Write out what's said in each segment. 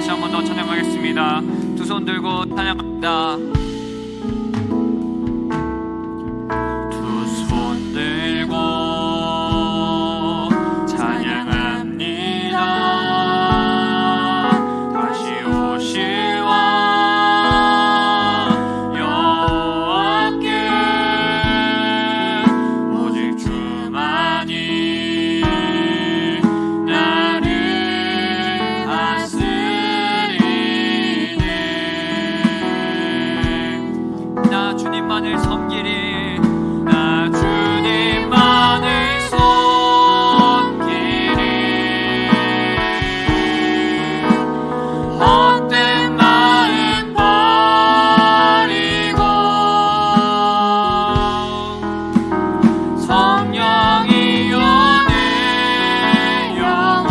다시 한 번 더 찬양하겠습니다. 두 손 들고 찬양합니다. 두 손 들고 찬양합니다. 다시 오실 왕 여호와께 오직 주만이 나를 다스리네. 나 주님만을 섬기리. 나 주님만을 섬기리. 헛된 마음 버리고 성령이여 내 영혼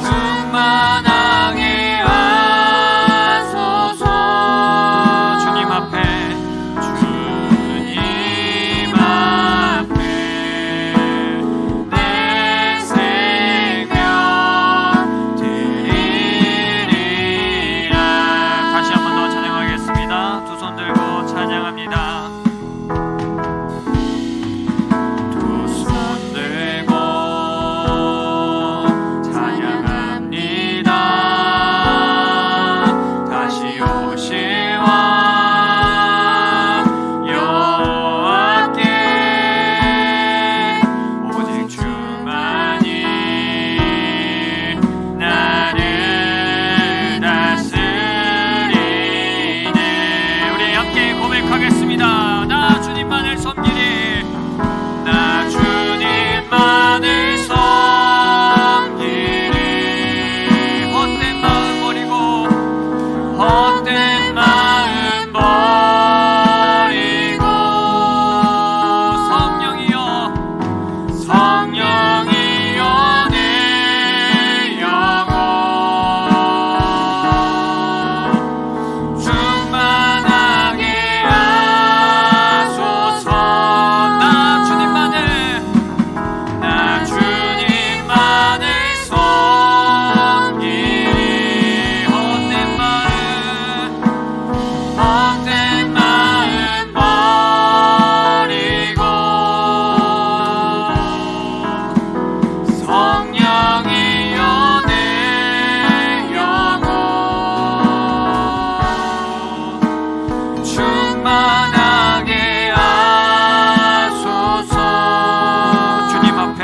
충만하게 하소서. 주님 앞에 내 생명 드리리라. 다시 한 번 더 찬양하겠습니다. 두 손 들고 찬양합니다. 두 손 들고 찬양합니다. 다시 오실 왕 여호와께 오직 주만이 나를 다스리네. 우리 함께 고백하겠습니다. 나 주님만을 섬기리. 나 주님만을 섬기리. 헛된 마음 버리고 헛된 마음 버리고 성령이여 내 영혼 충만하게 하소서. 나 주님만을 섬기리. 헛된 마음 버리고 성령이여 내 영혼 충만하게 하소서. 주님 앞에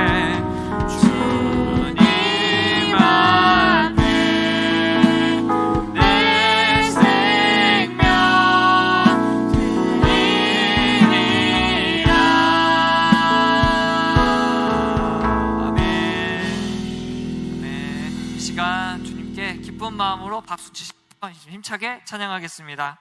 내 생명 드리리라. 아멘. 이 시간 주님께 기쁜 마음으로 박수 치시고 힘차게 찬양하겠습니다.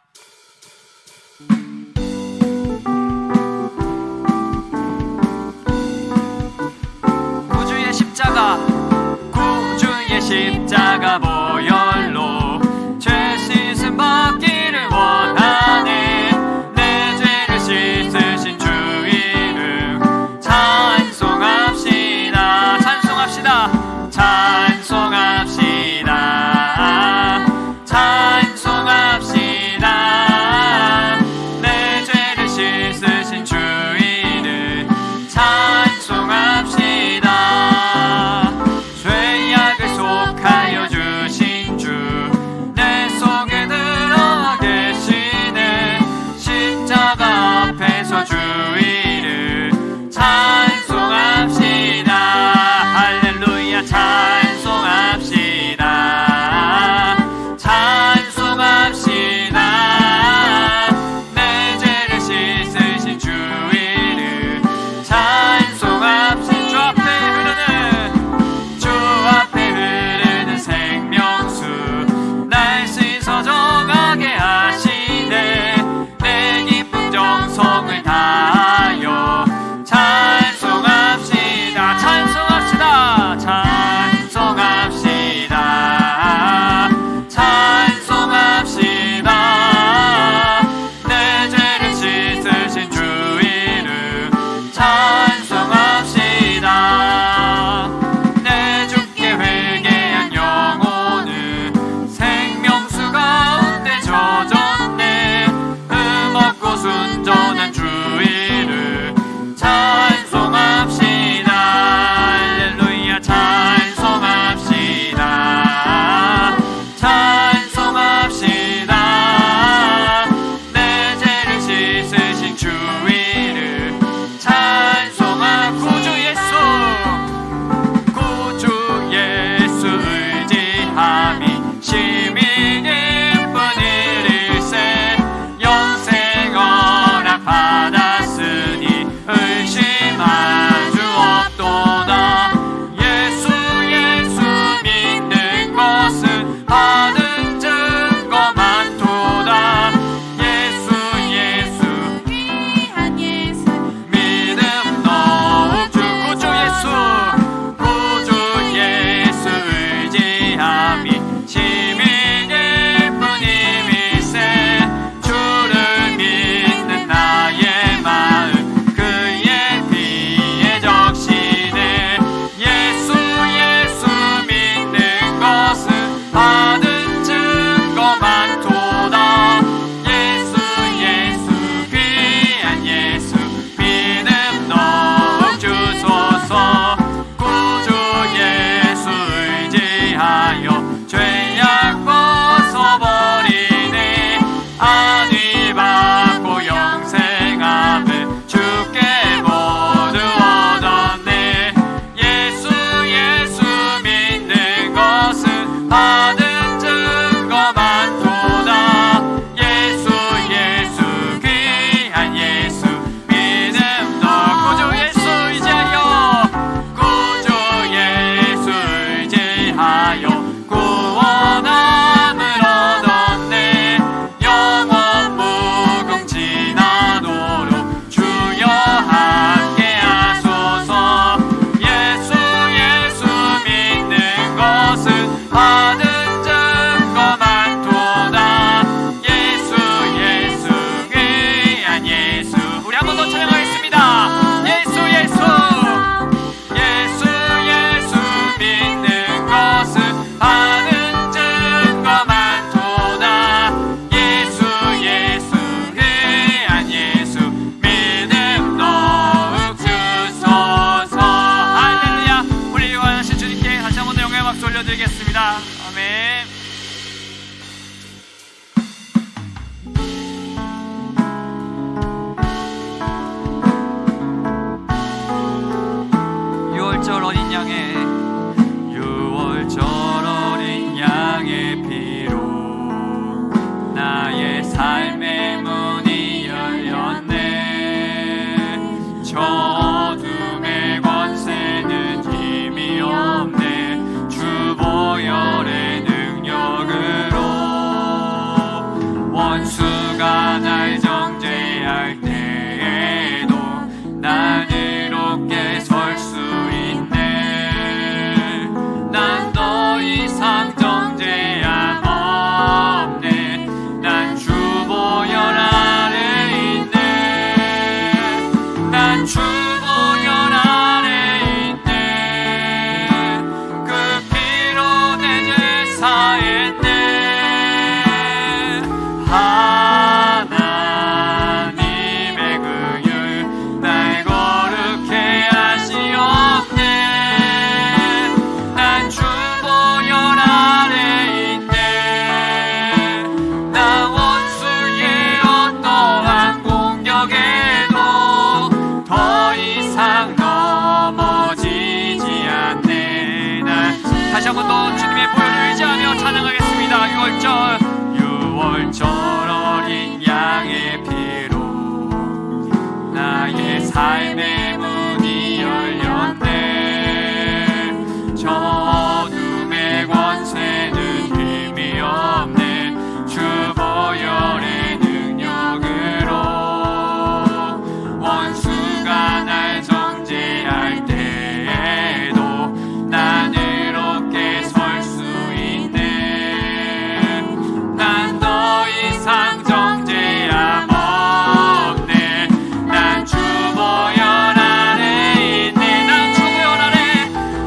구주의 십자가 보혈로 죄 씻음 받기를 원하네. 내 죄를 씻으신 주 이름 찬송합시다. 찬송합시다. 찬송합시다. 내 죄를 씻으신 주 이름 찬송합시다. 죄악을 속하여 주신 올려드리겠습니다. 아멘. 유월절 어린 양의 유월절 어린 양의 피로 나의 삶의 문이 열렸네. 저 어둠의 권세는 힘이 없네. 주 보혈의 능력으로 원수가 날 정죄할 때에도 난 이롭게 설 수 있네. 난 더 이상 정죄함 없네. 난 주 보혈 아래 있네. 난 주 보혈 아래 있네. 그 피로 내 죄 사했네. 하나님의 긍휼 날 거룩해 하시옵네. 난 주 보혈 아래 있네. 나 원수의 어떠한 공격에도 더 이상 넘어지지 않네. 난 다시 한 번 더 주님의 보혈을 의지하며 찬양하겠습니다. 유월절 어린 양의 피로 나의 삶의 문이 열렸네. 저 어둠의 권세는 힘이 없네. 주 보혈의 능력으로 원수가 날 정죄할 때에도 난 이롭게 설 수 있네. 난 더 이상 정죄함 없네. 난 주 보혈 아래 있네. 난 주 보혈 아래.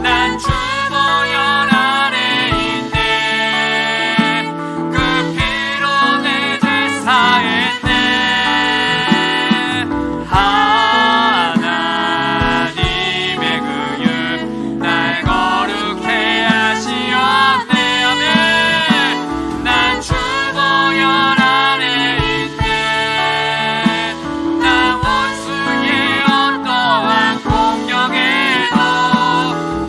난 주 보혈 아래 있네. 그 피로 내 죄 사했네. 하나님의 긍휼 날 거룩해 하시옵네. 아멘. 난 주 보혈 아래 있네. 나 원수의 어떠한 공격에도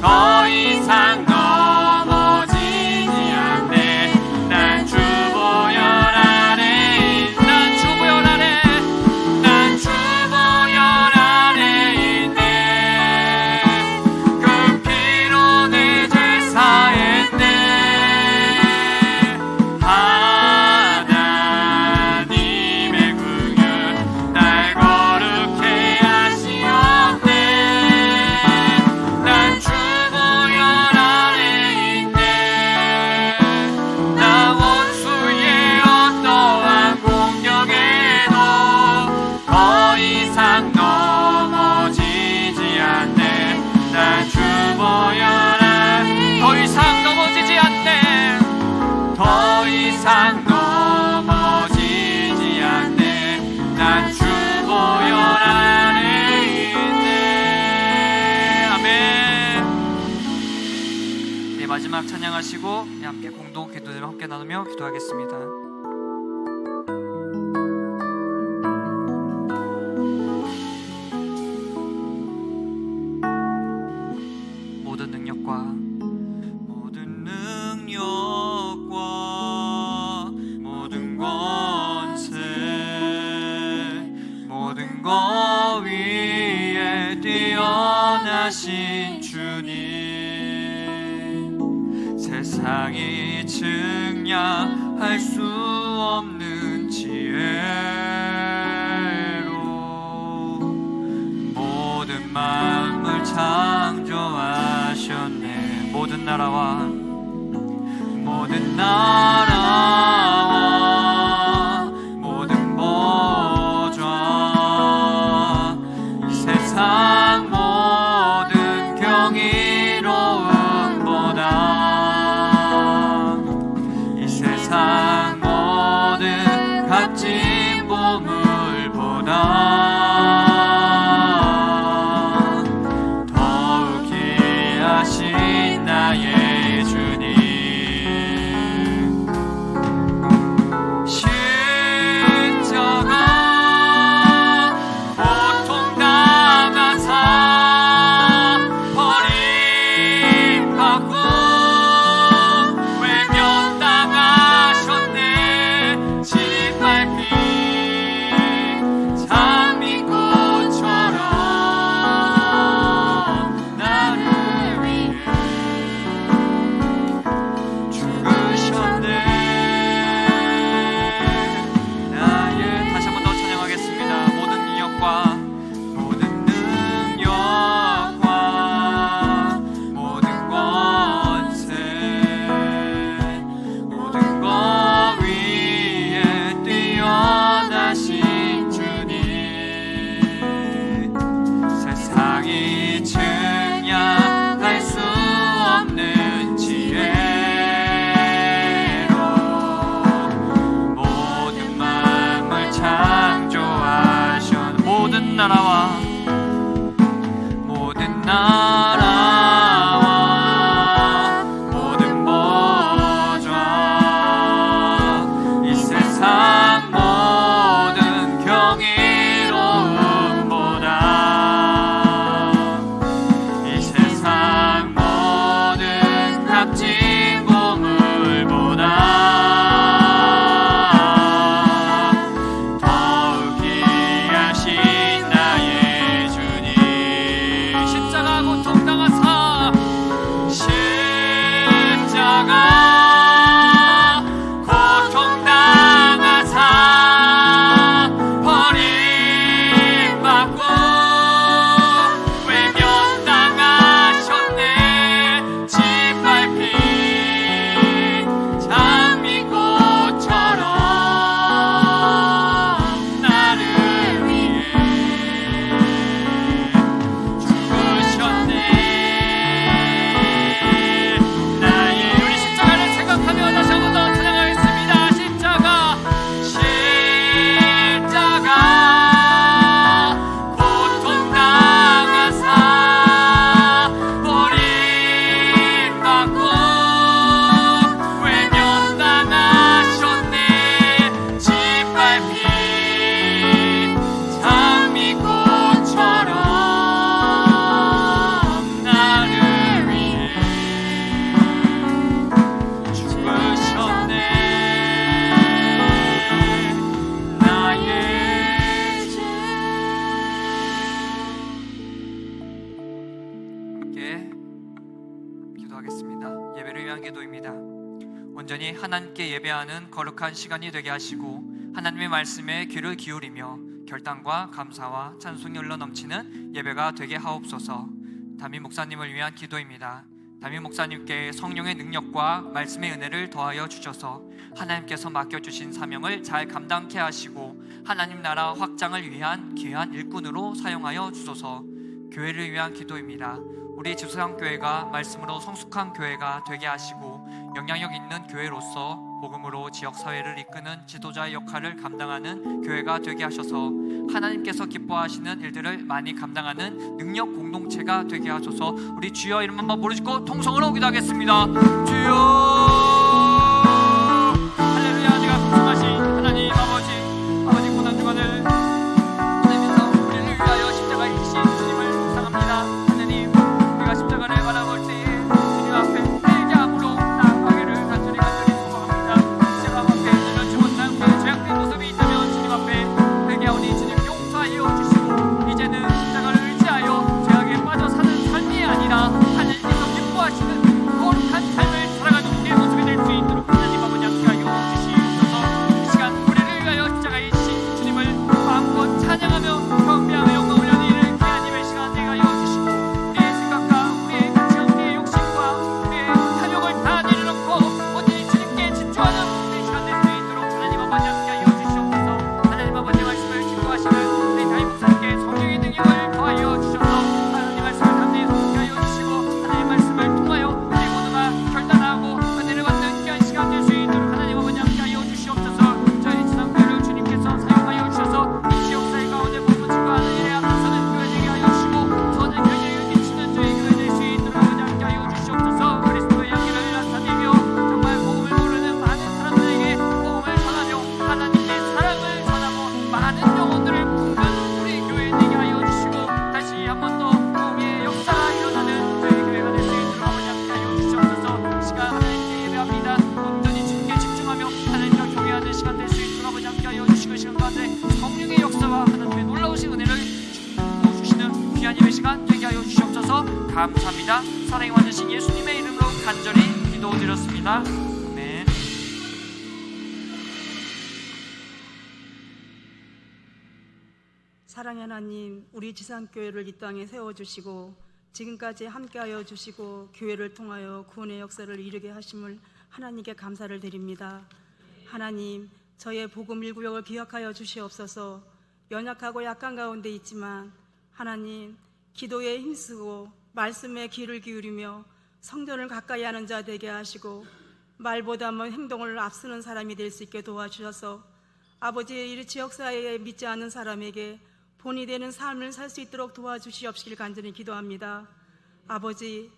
더 이상 넘어지지 않네. 난 주 보혈 아래. 난 주 보혈 아래. 난 주 보혈 아래 있네. 그 피로 내 죄 사했네. 하나님의 긍휼 날 거룩해 하시옵네. 난 주 보혈 아래 있네. 나 원수의 어떠한 공격에도 더 이상 넘어지지 않네. 난 주 보혈 아래. 더 이상 넘어지지 않네. 더 이상 넘어지지 않네. 난 주 보혈 안에 있네. 아멘. 네, 마지막 찬양하시고 함께 공동 기도를 함께 나누며 기도하겠습니다. 모든 능력과 모든 권세 모든 것 위에 뛰어나신 주님, 세상이 증량할 수 없는 지혜로 모든 만물 창조하셨네. 모든 나라와 모든 보좌, 이 세상 모든 경이로움보다, 이 세상 모든 값진 보물보다 더욱 귀하신 나의 주님, 값진 보물보다 온전히 하나님께 예배하는 거룩한 시간이 되게 하시고 하나님의 말씀에 귀를 기울이며 결단과 감사와 찬송이 흘러 넘치는 예배가 되게 하옵소서. 담임 목사님을 위한 기도입니다. 담임 목사님께 성령의 능력과 말씀의 은혜를 더하여 주셔서 하나님께서 맡겨주신 사명을 잘 감당케 하시고 하나님 나라 확장을 위한 귀한 일꾼으로 사용하여 주소서. 교회를 위한 기도입니다. 우리 지수상교회가 말씀으로 성숙한 교회가 되게 하시고 영향력 있는 교회로서 복음으로 지역사회를 이끄는 지도자의 역할을 감당하는 교회가 되게 하셔서 하나님께서 기뻐하시는 일들을 많이 감당하는 능력 공동체가 되게 하소서. 우리 주여 이름 한번 부르시고 통성으로 기도하겠습니다. 주여 할렐루야. 내가 풍성하신 하나님 아버지 고난 주간을 보내면서 우리를 위하여 십자가에 지신 주님을 묵상합니다. 하나님, 우리가 십자가를 바라볼 때에 주님 앞에 회개함으로 나아가기를 간절히 소망합니다. 십자가 앞에 내면치 못한 그 죄악된 모습이 있다면 주님 앞에 회개하오니 주님 용서하여 주시고 이제는 십자가를 의지하여 죄악에 빠져 사는 삶이 아니라 하나님께서 기뻐하시는 거룩한 삶을 살아가는 우리의 모습이 될 수 있도록 하나님 아버지 함께하여 주시옵소서. 이 시간 우리를 위하여 십자가에 지신 주님을 마음껏 찬양하며 경배하며 영광을 드리는 귀한 예배 시간 되게 하여 주시고 우리의 생각과 우리의 가치와 우리의 욕심과 우리의 탐욕을 다 내려놓고 온전히 주님께 집중하는 우리 시간 될 수 있도록 하나님 아버지 함께하여 주시옵소서. 하나님 아버지 말씀을 기도하시는 우리 담임 목사님께 성령의 능력을 더하여 주셔서 하나님 말씀을 담대히 선포하여 주시고 하나님 말씀을 통하여 우리 모두가 결단하고 은혜를 받는 귀한 시간 될 수 있도록 하나님 아버지 함께하여 주시옵소서. 저희 지상교회를 주님께서 사용하여 주셔서 이 지역사회 가운데 부부증과 하는 일에 앞서는 교회 되게 하여 주시고 선한 영향을 미치는 저희 교회 될 수 있도록 아버지 함께하여 주시옵소서. 그리스도의 향기를 나타내며 정말 복음을 모르는 많은 사람들에게 복음을 전하며 하나님의 사랑을 전하고 많은 영혼들을 부르는 우리 교회 되게 하여 주시고 다시 한 번 더 복음의 역사가 일어나는 저희 교회가 될 수 있도록 아버지 함께하여 주시옵소서. 이 시간 하나님께 예배합니다. 온전히 주님께 집중하며 하나님과 교회하는 시간 될 수 있도록 아버지 함께하여 주시고 시간 가운데 성령의 역사와 하나님의 놀라우신 은혜를 주시는 귀한 예배 시간 되게 하여 주시옵소서. 감사합니다. 사랑이 많으신 예수님의 이름으로 간절히 기도드렸습니다. 아멘. 사랑의 하나님, 우리 지상교회를 이 땅에 세워주시고 지금까지 함께하여 주시고 교회를 통하여 구원의 역사를 이루게 하심을 하나님께 감사를 드립니다. 하나님, 저의 복음 1구역을 기억하여 주시옵소서. 연약하고 약한 가운데 있지만 하나님, 기도에 힘쓰고 말씀에 귀를 기울이며 성전을 가까이 하는 자 되게 하시고 말보다 행동을 앞서는 사람이 될 수 있게 도와주셔서 아버지의 이 지역사회에 믿지 않는 사람에게 본이 되는 삶을 살 수 있도록 도와주시옵시길 간절히 기도합니다. 아버지,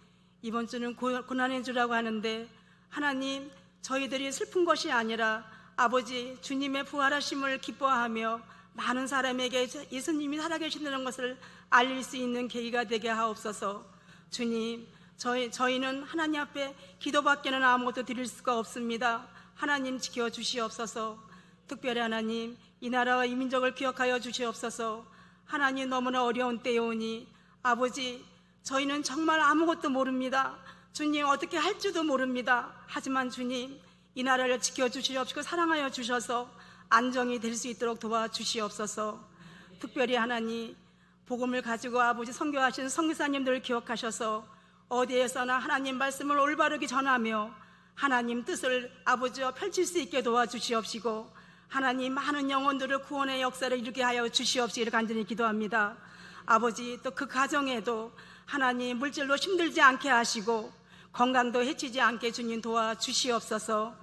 이번 주는 고난의 주라고 하는데 하나님, 저희들이 슬픈 것이 아니라 아버지 주님의 부활하심을 기뻐하며 많은 사람에게 예수님이 살아계신다는 것을 알릴 수 있는 계기가 되게 하옵소서. 주님, 저희는 하나님 앞에 기도밖에는 아무것도 드릴 수가 없습니다. 하나님 지켜주시옵소서. 특별히 하나님, 이 나라와 이 민족을 기억하여 주시옵소서. 하나님, 너무나 어려운 때이오니 아버지, 저희는 정말 아무것도 모릅니다. 주님, 어떻게 할 줄도 모릅니다. 하지만 주님, 이 나라를 지켜주시옵시고 사랑하여 주셔서 안정이 될 수 있도록 도와주시옵소서. 특별히 하나님, 복음을 가지고 아버지 선교하신 선교사님들을 기억하셔서 어디에서나 하나님 말씀을 올바르게 전하며 하나님 뜻을 아버지와 펼칠 수 있게 도와주시옵시고 하나님, 많은 영혼들을 구원의 역사를 이루게 하여 주시옵시기를 간절히 기도합니다. 아버지, 또 그 가정에도 하나님 물질로 힘들지 않게 하시고 건강도 해치지 않게 주님 도와주시옵소서.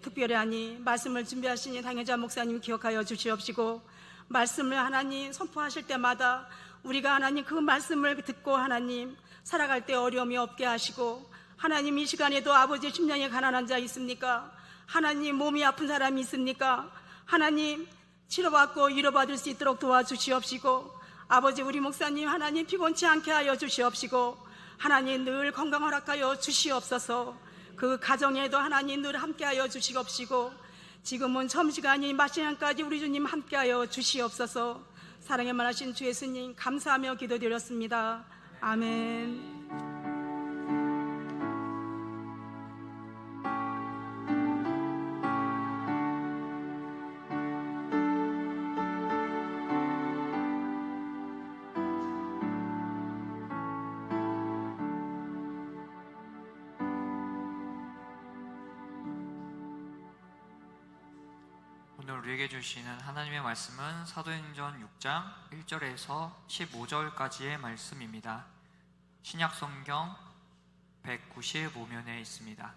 특별히 하나님, 말씀을 준비하시니 당회자 목사님 기억하여 주시옵시고 말씀을 하나님 선포하실 때마다 우리가 하나님 그 말씀을 듣고 하나님 살아갈 때 어려움이 없게 하시고 하나님, 이 시간에도 아버지 심령에 가난한 자 있습니까? 하나님, 몸이 아픈 사람이 있습니까? 하나님, 치료받고 위로받을 수 있도록 도와주시옵시고 아버지, 우리 목사님 하나님 피곤치 않게 하여 주시옵시고 하나님 늘 건강 허락하여 주시옵소서. 그 가정에도 하나님 늘 함께하여 주시옵시고 지금은 점심시간이 마시간까지 우리 주님 함께하여 주시옵소서. 사랑에 많으신 주 예수님 감사하며 기도드렸습니다. 아멘. 오늘 우리에게 주시는 하나님의 말씀은 사도행전 6장 1절에서 15절까지의 말씀입니다. 신약 성경 195면에 있습니다.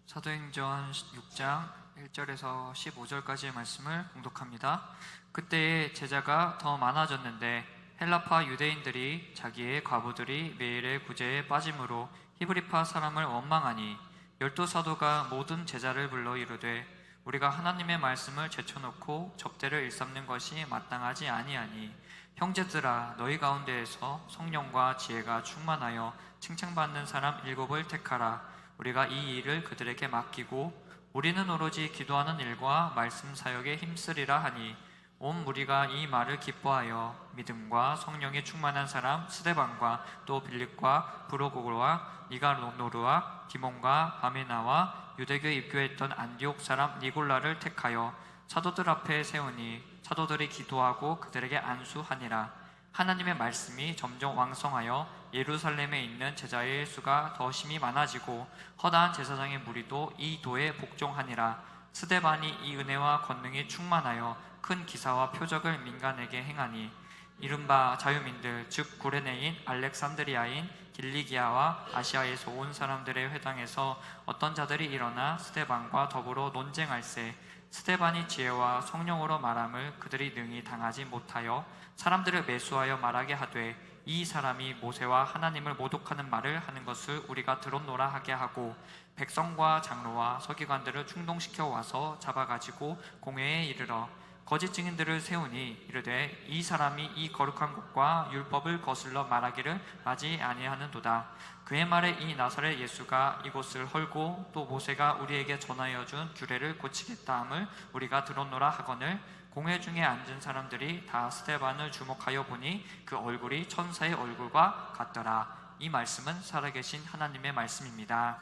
사도행전 6장 1절에서 15절까지의 말씀을 봉독합니다. 그때에 제자가 더 많아졌는데 헬라파 유대인들이 자기의 과부들이 매일의 구제에 빠짐으로 히브리파 사람을 원망하니 12사도가 모든 제자를 불러 이르되 우리가 하나님의 말씀을 제쳐놓고 접대를 일삼는 것이 마땅하지 아니하니 형제들아, 너희 가운데에서 성령과 지혜가 충만하여 칭찬받는 사람 7을 택하라. 우리가 이 일을 그들에게 맡기고 우리는 오로지 기도하는 일과 말씀 사역에 힘쓰리라 하니 온 무리가 이 말을 기뻐하여 믿음과 성령이 충만한 사람 스데반과 또 빌립과 브로고와 니가노르와 디몬과 바메나와 유대교에 입교했던 안디옥 사람 니골라를 택하여 사도들 앞에 세우니 사도들이 기도하고 그들에게 안수하니라. 하나님의 말씀이 점점 왕성하여 예루살렘에 있는 제자의 수가 더 심히 많아지고 허다한 제사장의 무리도 이 도에 복종하니라. 스데반이 이 은혜와 권능이 충만하여 큰 기사와 표적을 민간에게 행하니 이른바 자유민들 즉 구레네인 알렉산드리아인 길리기아와 아시아에서 온 사람들의 회당에서 어떤 자들이 일어나 스데반과 더불어 논쟁할세. 스데반이 지혜와 성령으로 말함을 그들이 능히 당하지 못하여 사람들을 매수하여 말하게 하되 이 사람이 모세와 하나님을 모독하는 말을 하는 것을 우리가 들었노라 하게 하고 백성과 장로와 서기관들을 충동시켜 와서 잡아가지고 공회에 이르러 거짓 증인들을 세우니 이르되 이 사람이 이 거룩한 것과 율법을 거슬러 말하기를 하지 아니하는도다. 그의 말에 이 나사렛 예수가 이곳을 헐고 또 모세가 우리에게 전하여 준 규례를 고치겠다 함을 우리가 들었노라 하거늘 공회 중에 앉은 사람들이 다 스데반을 주목하여 보니 그 얼굴이 천사의 얼굴과 같더라. 이 말씀은 살아계신 하나님의 말씀입니다.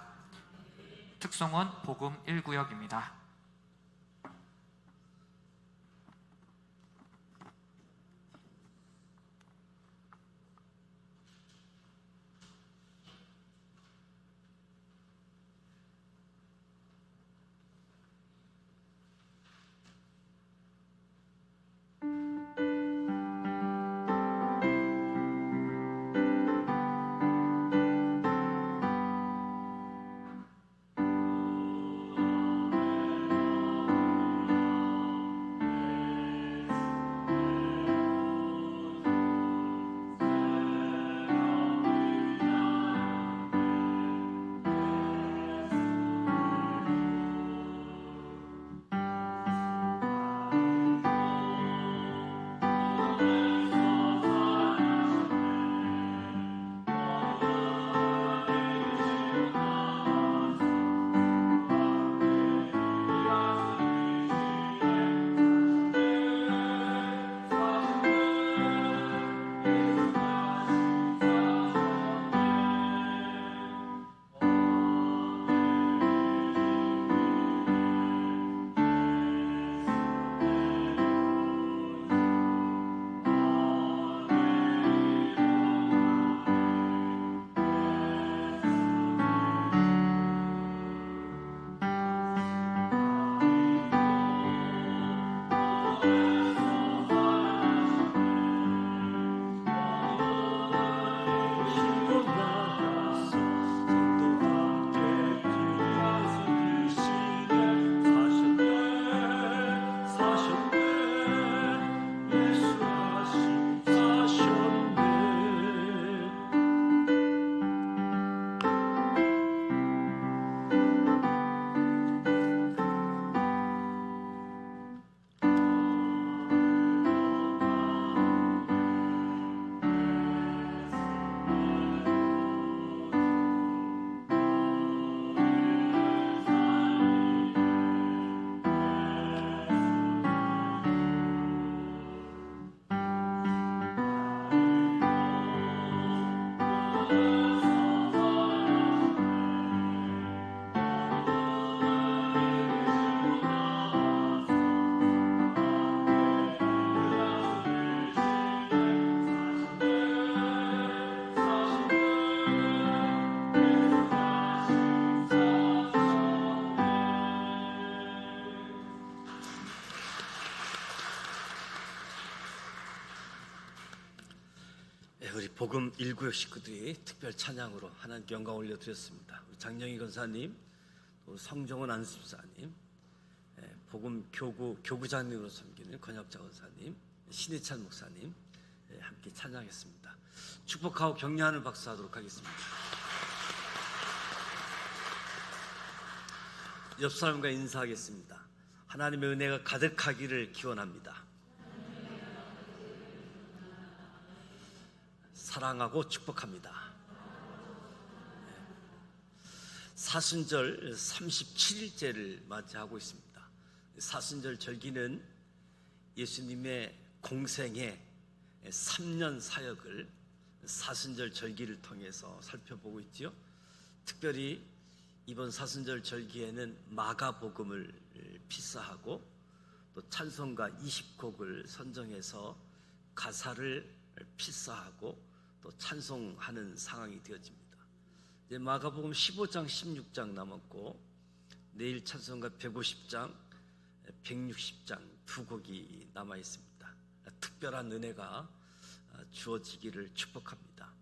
특송은 복음 1구역입니다. 우리 복음 1구역 식구들이 특별 찬양으로 하나님께 영광 올려드렸습니다. 우리 장영희 권사님, 또 성정원 안수집사님, 복음 교구장님으로 섬기는 권혁자 권사님, 신해찬 목사님 함께 찬양했습니다. 축복하고 격려하는 박수 하도록 하겠습니다. 옆 사람과 인사하겠습니다. 하나님의 은혜가 가득하기를 기원합니다. 사랑하고 축복합니다. 사순절 37일째를 맞이하고 있습니다. 사순절 절기는 예수님의 공생의 3년 사역을 사순절 절기를 통해서 살펴보고 있지요. 특별히 이번 사순절 절기에는 마가복음을 필사하고 또 찬송가 20곡을 선정해서 가사를 필사하고 또 찬송하는 상황이 되어집니다. 이제 마가복음 15장, 16장 남았고 내일 찬송가 150장, 160장 두 곡이 남아 있습니다. 특별한 은혜가 주어지기를 축복합니다.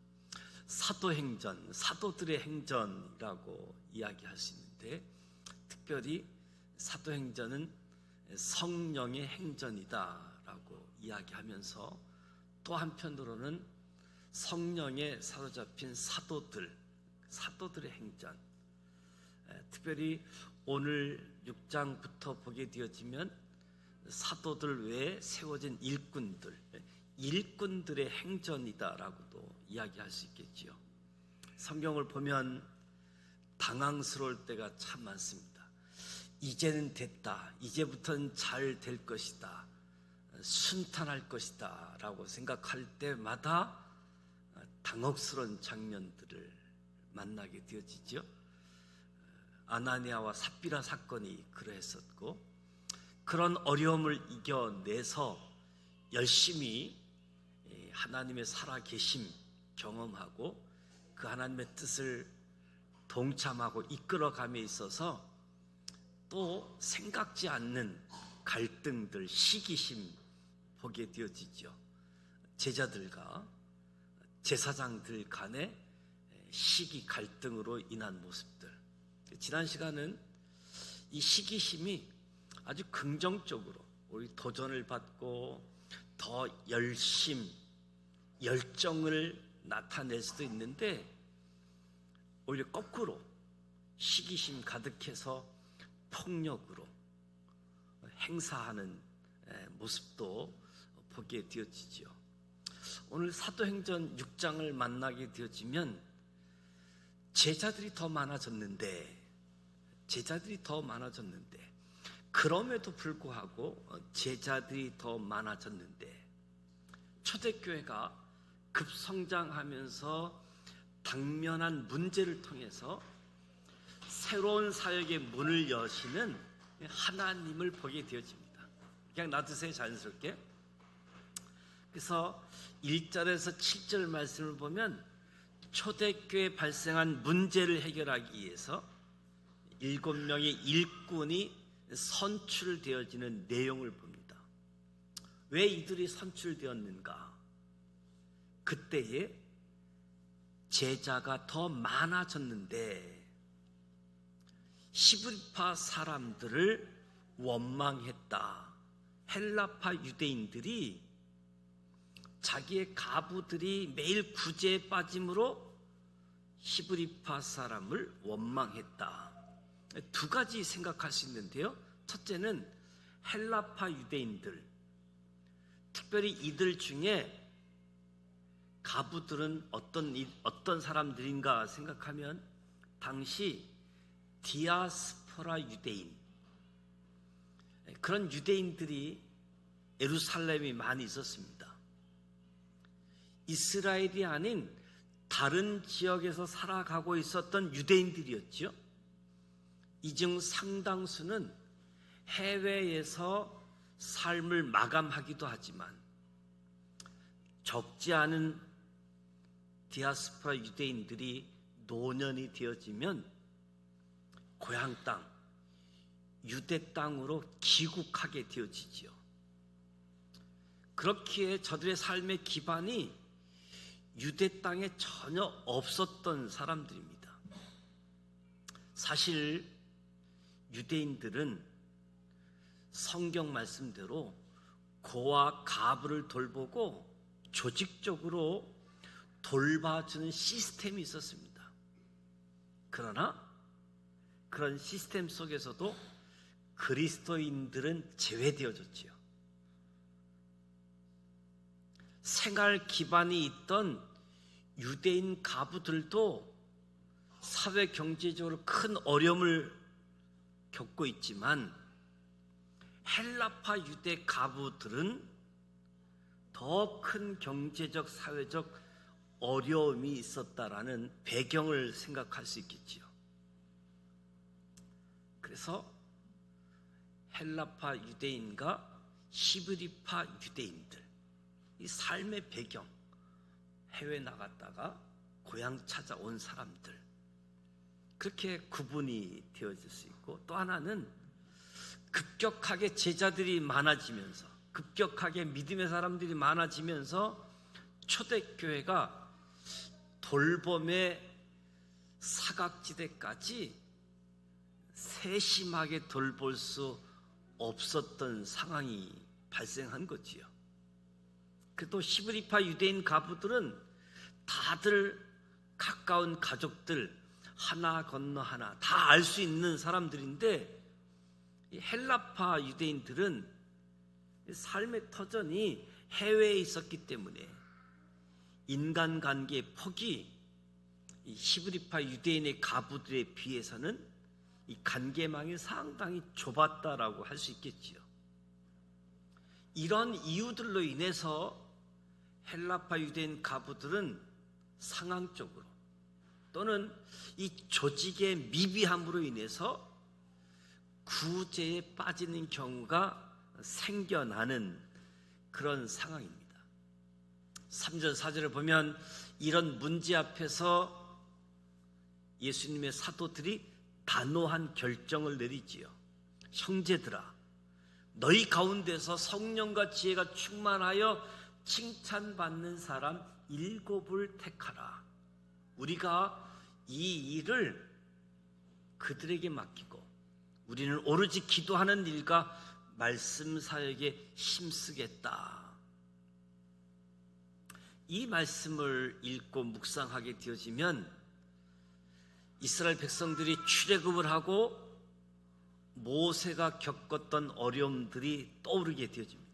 사도행전, 사도들의 행전이라고 이야기할 수 있는데 특별히 사도행전은 성령의 행전이다라고 이야기하면서 또 한편으로는 성령에 사로잡힌 사도들의 행전, 특별히 오늘 6장부터 보게 되어지면 사도들 외에 세워진 일꾼들의 행전이다라고도 이야기할 수 있겠지요. 성경을 보면 당황스러울 때가 참 많습니다. 이제는 됐다, 이제부터는 잘 될 것이다, 순탄할 것이다 라고 생각할 때마다 당혹스러운 장면들을 만나게 되어지죠. 아나니아와 삽비라 사건이 그러했었고, 그런 어려움을 이겨내서 열심히 하나님의 살아계심 경험하고 그 하나님의 뜻을 동참하고 이끌어감에 있어서 또 생각지 않는 갈등들, 시기심 보게 되어지죠. 제자들과 제사장들 간의 시기 갈등으로 인한 모습들. 지난 시간은 이 시기심이 아주 긍정적으로 우리 도전을 받고 더 열정을 나타낼 수도 있는데 오히려 거꾸로 시기심 가득해서 폭력으로 행사하는 모습도 보게 되어지죠. 오늘 사도행전 6장을 만나게 되어지면 제자들이 더 많아졌는데 그럼에도 불구하고 제자들이 더 많아졌는데 초대교회가 급성장하면서 당면한 문제를 통해서 새로운 사역의 문을 여시는 하나님을 보게 되어집니다. 그냥 놔두세요, 자연스럽게. 그래서 1절에서 7절 말씀을 보면 초대교회에 발생한 문제를 해결하기 위해서 7명의 일꾼이 선출되어지는 내용을 봅니다. 왜 이들이 선출되었는가? 그때에 제자가 더 많아졌는데 히브리파 사람들을 원망했다. 헬라파 유대인들이 자기의 가부들이 매일 구제에 빠짐으로 히브리파 사람을 원망했다. 두 가지 생각할 수 있는데요. 첫째는 헬라파 유대인들, 특별히 이들 중에 가부들은 어떤 사람들인가 생각하면 당시 디아스포라 유대인, 그런 유대인들이 예루살렘에 많이 있었습니다. 이스라엘이 아닌 다른 지역에서 살아가고 있었던 유대인들이었죠. 이 중 상당수는 해외에서 삶을 마감하기도 하지만 적지 않은 디아스포라 유대인들이 노년이 되어지면 고향 땅, 유대 땅으로 귀국하게 되어지지요. 그렇기에 저들의 삶의 기반이 유대 땅에 전혀 없었던 사람들입니다. 사실 유대인들은 성경 말씀대로 고와 가부를 돌보고 조직적으로 돌봐주는 시스템이 있었습니다. 그러나 그런 시스템 속에서도 그리스도인들은 제외되어졌지요. 생활 기반이 있던 유대인 가부들도 사회 경제적으로 큰 어려움을 겪고 있지만 헬라파 유대 가부들은 더 큰 경제적 사회적 어려움이 있었다라는 배경을 생각할 수 있겠지요. 그래서 헬라파 유대인과 히브리파 유대인들, 이 삶의 배경, 해외 나갔다가 고향 찾아온 사람들, 그렇게 구분이 되어질 수 있고, 또 하나는 급격하게 제자들이 많아지면서, 급격하게 믿음의 사람들이 많아지면서 초대교회가 돌봄의 사각지대까지 세심하게 돌볼 수 없었던 상황이 발생한 거지요. 그래도 히브리파 유대인 가부들은 다들 가까운 가족들 하나 건너 하나 다 알 수 있는 사람들인데, 이 헬라파 유대인들은 삶의 터전이 해외에 있었기 때문에 인간관계의 폭이 이 히브리파 유대인의 가부들에 비해서는 이 관계망이 상당히 좁았다라고 할 수 있겠지요. 이런 이유들로 인해서 헬라파 유대인 가부들은 상황적으로 또는 이 조직의 미비함으로 인해서 구제에 빠지는 경우가 생겨나는 그런 상황입니다. 3절 4절을 보면 이런 문제 앞에서 예수님의 사도들이 단호한 결정을 내리지요. 형제들아, 너희 가운데서 성령과 지혜가 충만하여 칭찬받는 사람 7을 택하라. 우리가 이 일을 그들에게 맡기고 우리는 오로지 기도하는 일과 말씀 사역에 힘쓰겠다. 이 말씀을 읽고 묵상하게 되어지면 이스라엘 백성들이 출애굽을 하고 모세가 겪었던 어려움들이 떠오르게 되어집니다.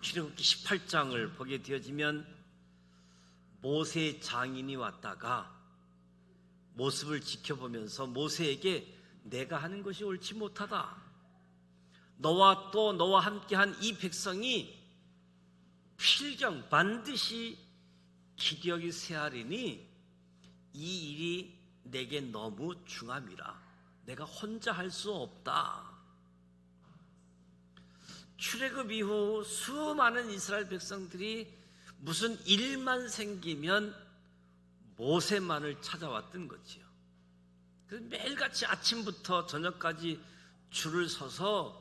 출애굽기 18장을 보게 되어지면 모세의 장인이 왔다가 모습을 지켜보면서 모세에게 내가 하는 것이 옳지 못하다. 너와 또 너와 함께한 이 백성이 필경 반드시 기력이 쇠하리니 이 일이 내게 너무 중함이라. 내가 혼자 할 수 없다. 출애굽 이후 수많은 이스라엘 백성들이 무슨 일만 생기면 모세만을 찾아왔던 거지요. 그래서 매일같이 아침부터 저녁까지 줄을 서서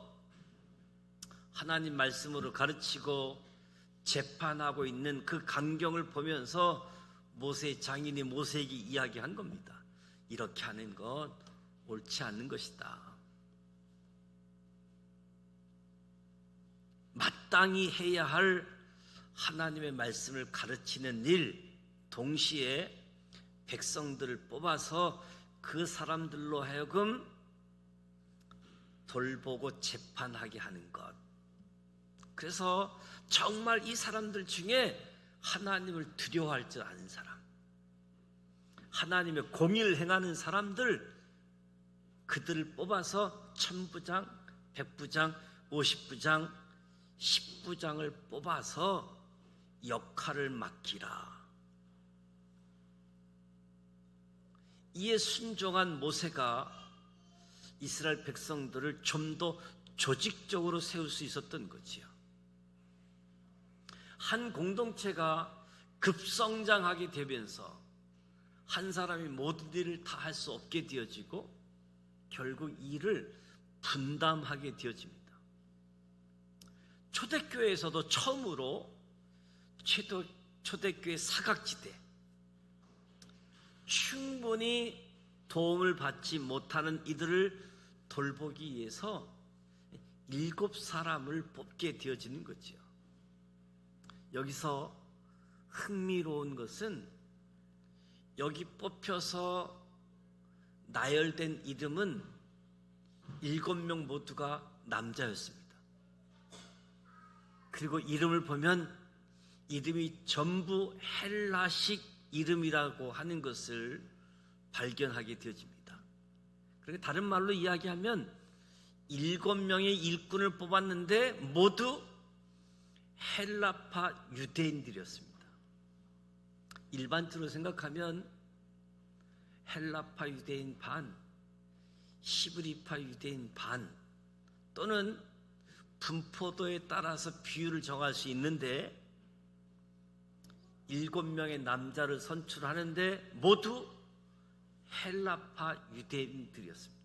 하나님 말씀으로 가르치고 재판하고 있는 그 광경을 보면서 모세의 장인이 모세에게 이야기한 겁니다. 이렇게 하는 건 옳지 않는 것이다. 마땅히 해야 할 하나님의 말씀을 가르치는 일, 동시에 백성들을 뽑아서 그 사람들로 하여금 돌보고 재판하게 하는 것. 그래서 정말 이 사람들 중에 하나님을 두려워할 줄 아는 사람, 하나님의 공의를 행하는 사람들, 그들을 뽑아서 1000부장, 100부장, 50부장, 10부장을 뽑아서 역할을 맡기라. 이에 순종한 모세가 이스라엘 백성들을 좀 더 조직적으로 세울 수 있었던 거지요. 한 공동체가 급성장하게 되면서 한 사람이 모든 일을 다 할 수 없게 되어지고 결국 일을 분담하게 되어집니다. 초대교회에서도 처음으로 초대교회 사각지대, 충분히 도움을 받지 못하는 이들을 돌보기 위해서 7사람을 뽑게 되어지는 거죠. 여기서 흥미로운 것은 여기 뽑혀서 나열된 이름은 7명 모두가 남자였습니다. 그리고 이름을 보면 이름이 전부 헬라식 이름이라고 하는 것을 발견하게 되어집니다. 그러니까 다른 말로 이야기하면 7명의 일꾼을 뽑았는데 모두 헬라파 유대인들이었습니다. 일반적으로 생각하면 헬라파 유대인 반, 히브리파 유대인 반, 또는 분포도에 따라서 비율을 정할 수 있는데 7명의 남자를 선출하는데 모두 헬라파 유대인들이었습니다.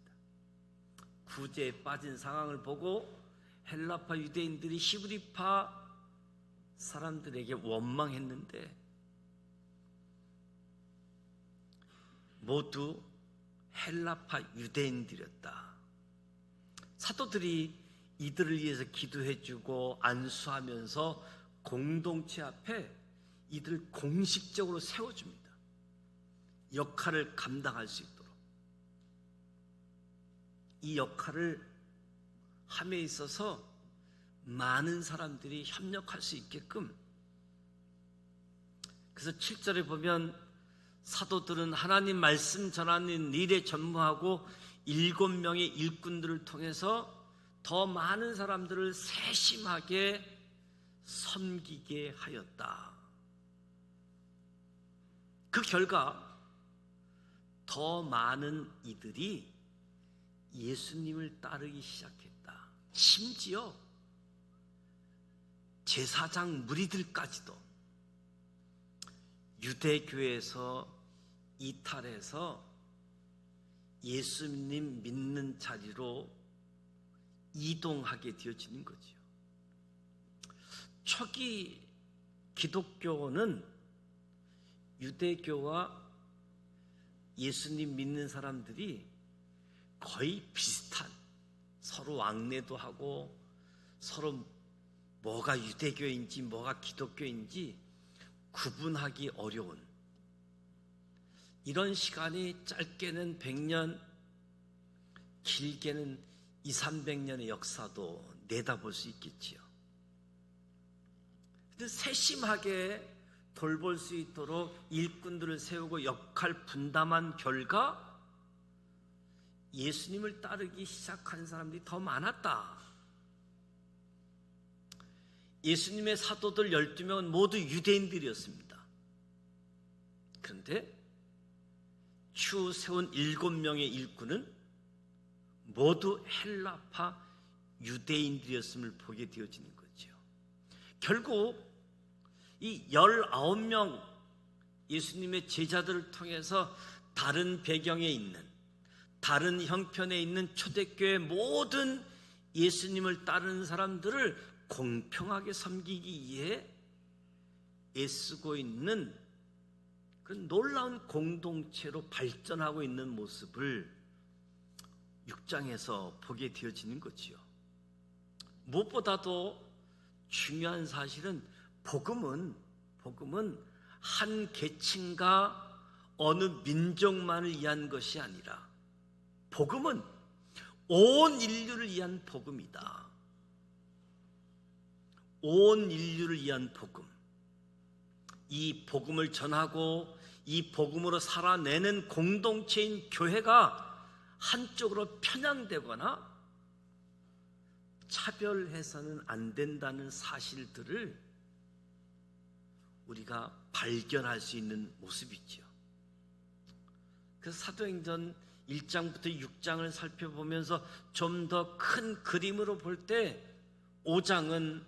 구제에 빠진 상황을 보고 헬라파 유대인들이 히브리파 사람들에게 원망했는데 모두 헬라파 유대인들이었다. 사도들이 이들을 위해서 기도해주고 안수하면서 공동체 앞에 이들을 공식적으로 세워줍니다. 역할을 감당할 수 있도록. 이 역할을 함에 있어서 많은 사람들이 협력할 수 있게끔. 그래서 7절에 보면 사도들은 하나님 말씀 전하는 일에 전무하고 7명의 일꾼들을 통해서 더 많은 사람들을 세심하게 섬기게 하였다. 그 결과 더 많은 이들이 예수님을 따르기 시작했다. 심지어 제사장 무리들까지도 유대교회에서 이탈해서 예수님 믿는 자리로 이동하게 되어지는 거죠. 초기 기독교는 유대교와 예수님 믿는 사람들이 거의 비슷한, 서로 왕래도 하고 서로 뭐가 유대교인지 뭐가 기독교인지 구분하기 어려운 이런 시간이 짧게는 100년, 길게는 200~300년의 역사도 내다볼 수 있겠지요. 근데 세심하게 돌볼 수 있도록 일꾼들을 세우고 역할 분담한 결과 예수님을 따르기 시작한 사람들이 더 많았다. 예수님의 사도들 12명은 모두 유대인들이었습니다. 그런데 추후 세운 7명의 일꾼은 모두 헬라파 유대인들이었음을 보게 되어지는 거죠. 결국 이 19명 예수님의 제자들을 통해서 다른 배경에 있는, 다른 형편에 있는 초대교회 모든 예수님을 따르는 사람들을 공평하게 섬기기 위해 애쓰고 있는 그 놀라운 공동체로 발전하고 있는 모습을 6장에서 보게 되어지는 거지요. 무엇보다도 중요한 사실은 복음은 한 계층과 어느 민족만을 위한 것이 아니라 복음은 온 인류를 위한 복음이다. 온 인류를 위한 복음. 이 복음을 전하고 이 복음으로 살아내는 공동체인 교회가 한쪽으로 편향되거나 차별해서는 안 된다는 사실들을 우리가 발견할 수 있는 모습이죠. 그래서 사도행전 1장부터 6장을 살펴보면서 좀 더 큰 그림으로 볼 때 5장은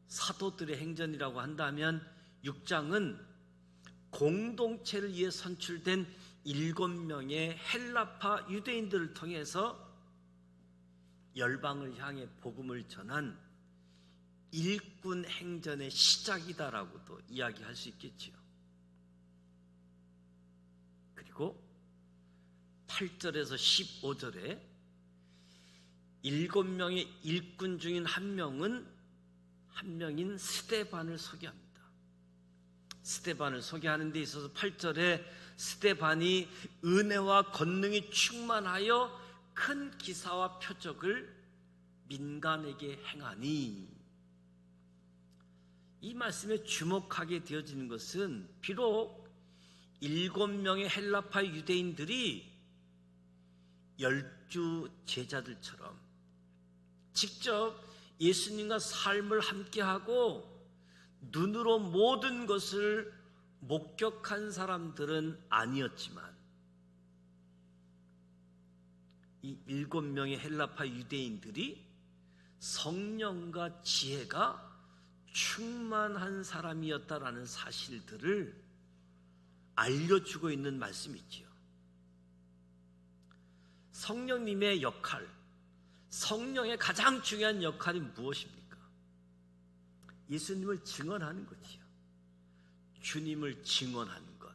사도들의 행전이라고 한다면 6장은 공동체를 위해 선출된 7명의 헬라파 유대인들을 통해서 열방을 향해 복음을 전한 일꾼 행전의 시작이다라고도 이야기할 수 있겠지요. 그리고 8절에서 15절에 7명의 일꾼 중인 한 명인 스데반을 소개합니다. 스데반을 소개하는 데 있어서 8절에 스데반이 은혜와 권능이 충만하여 큰 기사와 표적을 민간에게 행하니, 이 말씀에 주목하게 되어지는 것은 비록 7명의 헬라파 유대인들이 12 제자들처럼 직접 예수님과 삶을 함께하고 눈으로 모든 것을 목격한 사람들은 아니었지만, 이 7명의 헬라파 유대인들이 성령과 지혜가 충만한 사람이었다라는 사실들을 알려주고 있는 말씀이지요. 성령님의 역할, 성령의 가장 중요한 역할이 무엇입니까? 예수님을 증언하는 것이요, 주님을 증언하는 것.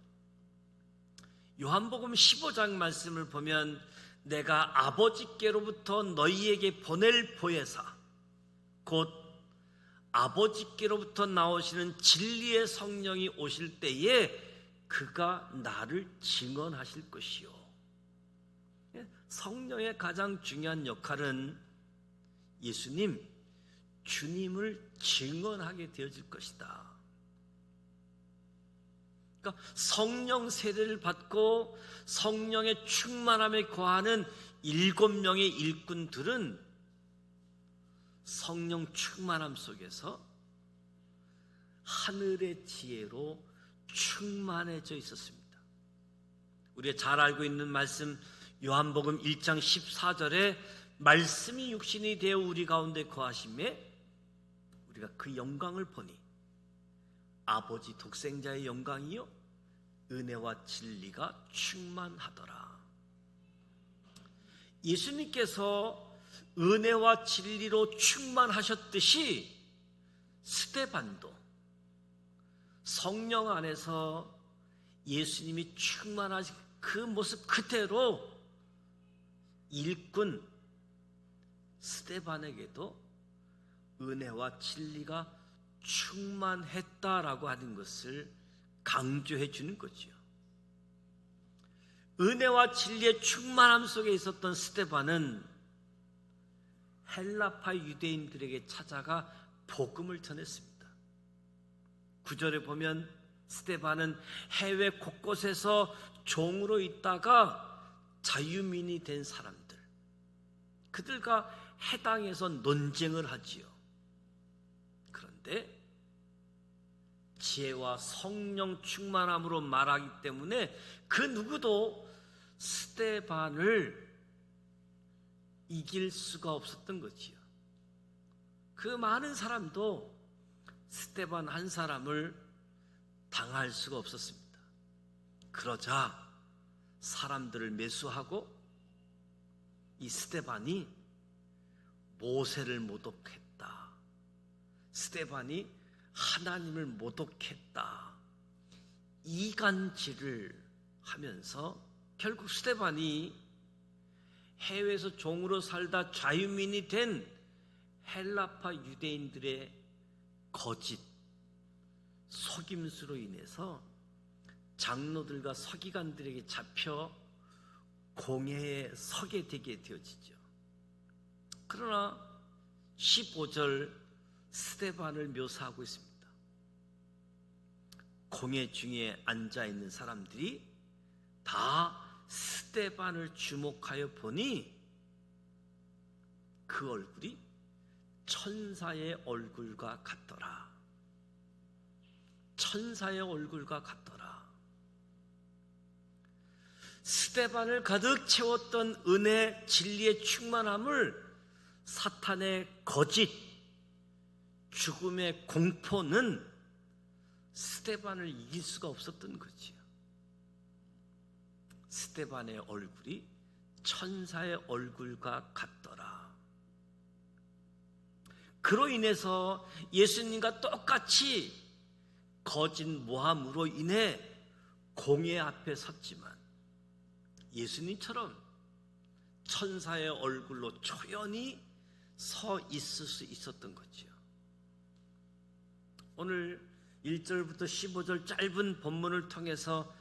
요한복음 15장 말씀을 보면 내가 아버지께로부터 너희에게 보낼 보혜사, 곧 아버지께로부터 나오시는 진리의 성령이 오실 때에 그가 나를 증언하실 것이요. 성령의 가장 중요한 역할은 예수님, 주님을 증언하게 되어질 것이다. 그러니까 성령 세례를 받고 성령의 충만함에 거하는 7명의 일꾼들은 성령 충만함 속에서 하늘의 지혜로 충만해져 있었습니다. 우리가 잘 알고 있는 말씀, 요한복음 1장 14절에 말씀이 육신이 되어 우리 가운데 거하심에 우리가 그 영광을 보니 아버지 독생자의 영광이요 은혜와 진리가 충만하더라. 예수님께서 은혜와 진리로 충만하셨듯이 스데반도 성령 안에서 예수님이 충만하신 그 모습 그대로 일꾼 스데반에게도 은혜와 진리가 충만했다라고 하는 것을 강조해 주는 거지요. 은혜와 진리의 충만함 속에 있었던 스데반은 헬라파 유대인들에게 찾아가 복음을 전했습니다. 9절에 보면 스데반은 해외 곳곳에서 종으로 있다가 자유민이 된 사람들, 그들과 해당해서 논쟁을 하지요. 그런데 지혜와 성령 충만함으로 말하기 때문에 그 누구도 스데반을 이길 수가 없었던 거지요. 그 많은 사람도 스데반 한 사람을 당할 수가 없었습니다. 그러자 사람들을 매수하고 이 스데반이 모세를 모독했다, 스데반이 하나님을 모독했다, 이간질을 하면서 결국 스데반이 해외에서 종으로 살다 자유민이 된 헬라파 유대인들의 거짓 속임수로 인해서 장로들과 서기관들에게 잡혀 공회에 서게 되게 되어지죠. 그러나 15절 스데반을 묘사하고 있습니다. 공회 중에 앉아있는 사람들이 다 스데반을 주목하여 보니 그 얼굴이 천사의 얼굴과 같더라. 천사의 얼굴과 같더라. 스데반을 가득 채웠던 은혜, 진리의 충만함을 사탄의 거짓, 죽음의 공포는 스데반을 이길 수가 없었던 거지요. 스데반의 얼굴이 천사의 얼굴과 같더라. 그로 인해서 예수님과 똑같이 거짓 모함으로 인해 공의 앞에 섰지만 예수님처럼 천사의 얼굴로 초연히 서 있을 수 있었던 거지요. 오늘 1절부터 15절 짧은 본문을 통해서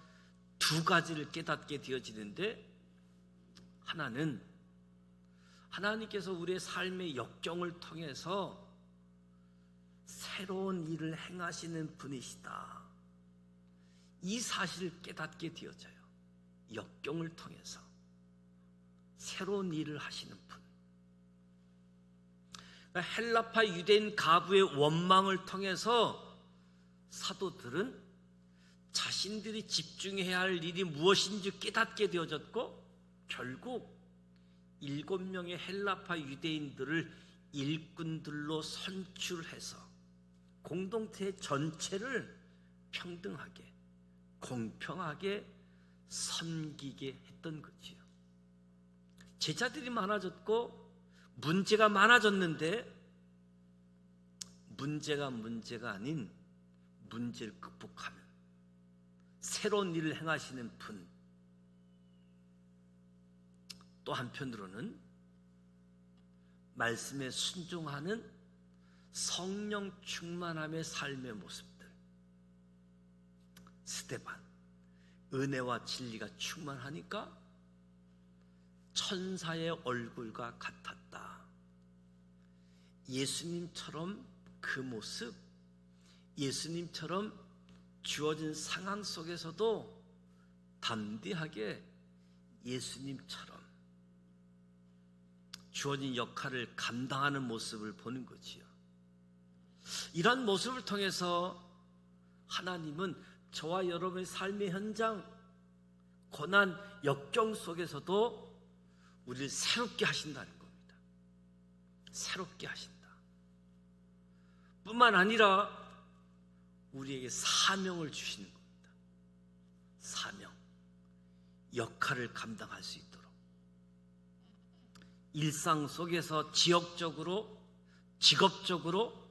두 가지를 깨닫게 되어지는데, 하나는 하나님께서 우리의 삶의 역경을 통해서 새로운 일을 행하시는 분이시다, 이 사실을 깨닫게 되어져요. 역경을 통해서 새로운 일을 하시는 분. 헬라파 유대인 가부의 원망을 통해서 사도들은 자신들이 집중해야 할 일이 무엇인지 깨닫게 되어졌고, 결국 7명의 헬라파 유대인들을 일꾼들로 선출해서 공동체 전체를 평등하게 공평하게 섬기게 했던 거지요. 제자들이 많아졌고 문제가 많아졌는데, 문제가 아닌 문제를 극복하는 새로운 일을 행하시는 분. 또 한편으로는 말씀에 순종하는 성령 충만함의 삶의 모습들. 스데반, 은혜와 진리가 충만하니까 천사의 얼굴과 같았다. 예수님처럼 그 모습, 예수님처럼 주어진 상황 속에서도 담대하게 예수님처럼 주어진 역할을 감당하는 모습을 보는 거지요. 이런 모습을 통해서 하나님은 저와 여러분의 삶의 현장, 고난, 역경 속에서도 우리를 새롭게 하신다는 겁니다. 새롭게 하신다. 뿐만 아니라 우리에게 사명을 주시는 겁니다. 사명, 역할을 감당할 수 있도록. 일상 속에서 지역적으로, 직업적으로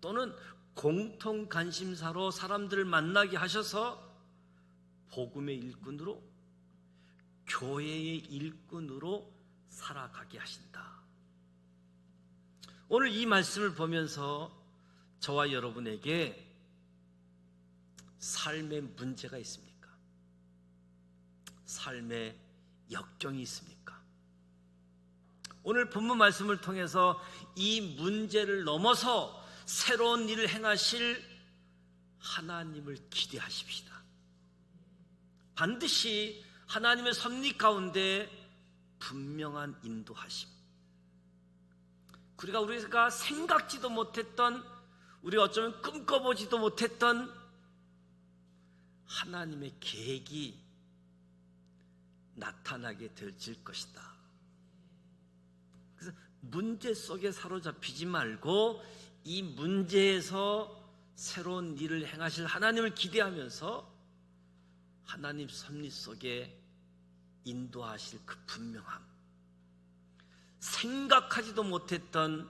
또는 공통 관심사로 사람들을 만나게 하셔서 복음의 일꾼으로, 교회의 일꾼으로 살아가게 하신다. 오늘 이 말씀을 보면서 저와 여러분에게 삶의 문제가 있습니까? 삶의 역경이 있습니까? 오늘 본문 말씀을 통해서 이 문제를 넘어서 새로운 일을 행하실 하나님을 기대하십시다. 반드시 하나님의 섭리 가운데 분명한 인도하심, 우리가 생각지도 못했던, 우리가 어쩌면 꿈꿔보지도 못했던 하나님의 계획이 나타나게 될 것이다. 그래서 문제 속에 사로잡히지 말고 이 문제에서 새로운 일을 행하실 하나님을 기대하면서 하나님 섭리 속에 인도하실 그 분명함, 생각하지도 못했던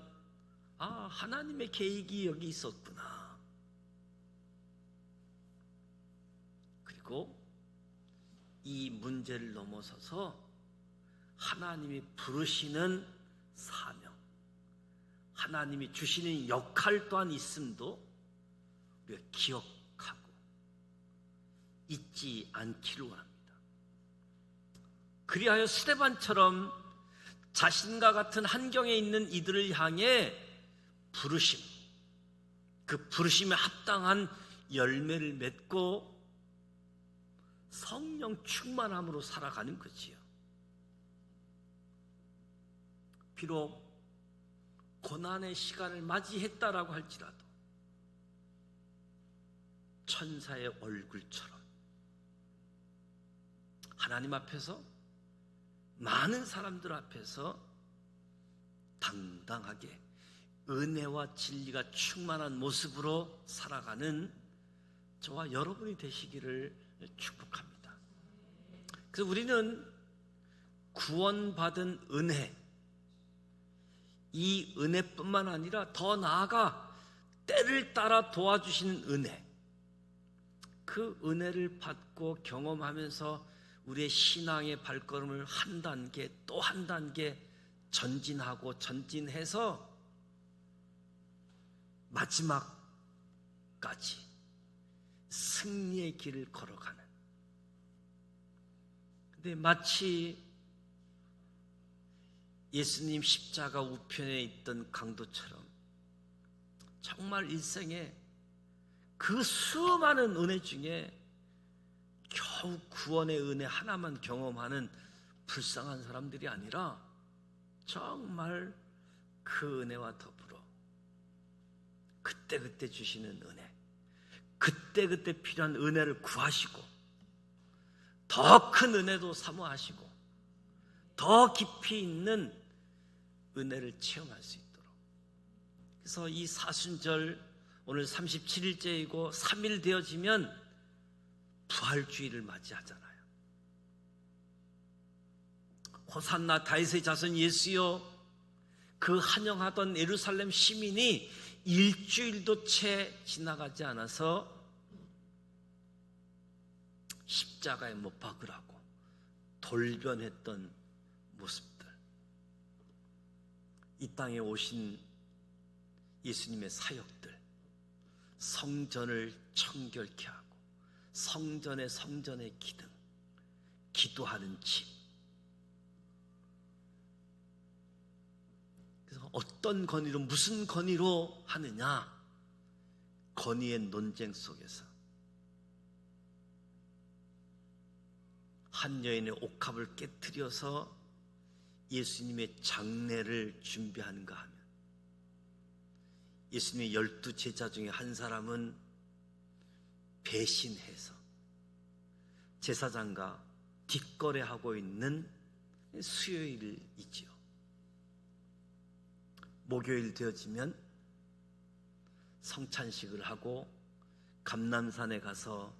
하나님의 계획이 여기 있었구나. 그리고 이 문제를 넘어서서 하나님이 부르시는 사명, 하나님이 주시는 역할 또한 있음도 우리가 기억하고 잊지 않기를 원합니다. 그리하여 스데반처럼 자신과 같은 환경에 있는 이들을 향해 부르심, 그 부르심에 합당한 열매를 맺고 성령 충만함으로 살아가는 거지요. 비록 고난의 시간을 맞이했다라고 할지라도 천사의 얼굴처럼 하나님 앞에서, 많은 사람들 앞에서 당당하게 은혜와 진리가 충만한 모습으로 살아가는 저와 여러분이 되시기를 축복합니다. 그래서 우리는 구원받은 은혜, 이 은혜뿐만 아니라 더 나아가 때를 따라 도와주시는 은혜, 그 은혜를 받고 경험하면서 우리의 신앙의 발걸음을 한 단계 또 한 단계 전진하고 전진해서 마지막까지 승리의 길을 걸어가는, 근데 마치 예수님 십자가 우편에 있던 강도처럼 정말 일생에 그 수많은 은혜 중에 겨우 구원의 은혜 하나만 경험하는 불쌍한 사람들이 아니라 정말 그 은혜와 더불어 그때그때 주시는 은혜, 그때그때 필요한 은혜를 구하시고 더 큰 은혜도 사모하시고 더 깊이 있는 은혜를 체험할 수 있도록. 그래서 이 사순절 오늘 37일째이고 3일 되어지면 부활주의를 맞이하잖아요. 호산나 다윗의 자손 예수여, 그 환영하던 예루살렘 시민이 일주일도 채 지나가지 않아서 십자가에 못 박으라고 돌변했던 모습들, 이 땅에 오신 예수님의 사역들, 성전을 청결케 하고 성전의 기둥, 기도하는 집. 그래서 어떤 건의로, 무슨 건의로 하느냐? 건의의 논쟁 속에서 한 여인의 옥합을 깨트려서 예수님의 장례를 준비하는가 하면, 예수님의 12 제자 중에 한 사람은 배신해서 제사장과 뒷거래하고 있는 수요일이지요. 목요일 되어지면 성찬식을 하고 감람산에 가서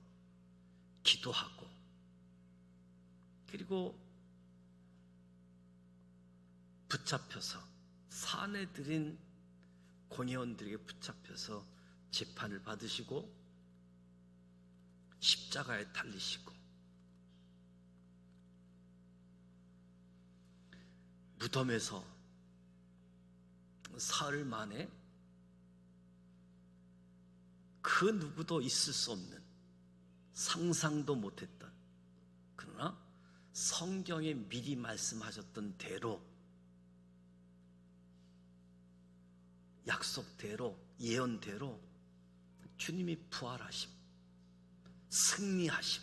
기도하고, 그리고 붙잡혀서 산에 들인 공회원들에게 붙잡혀서 재판을 받으시고 십자가에 달리시고, 무덤에서 사흘 만에 그 누구도 있을 수 없는, 상상도 못했던, 그러나 성경에 미리 말씀하셨던 대로, 약속대로, 예언대로 주님이 부활하심, 승리하심.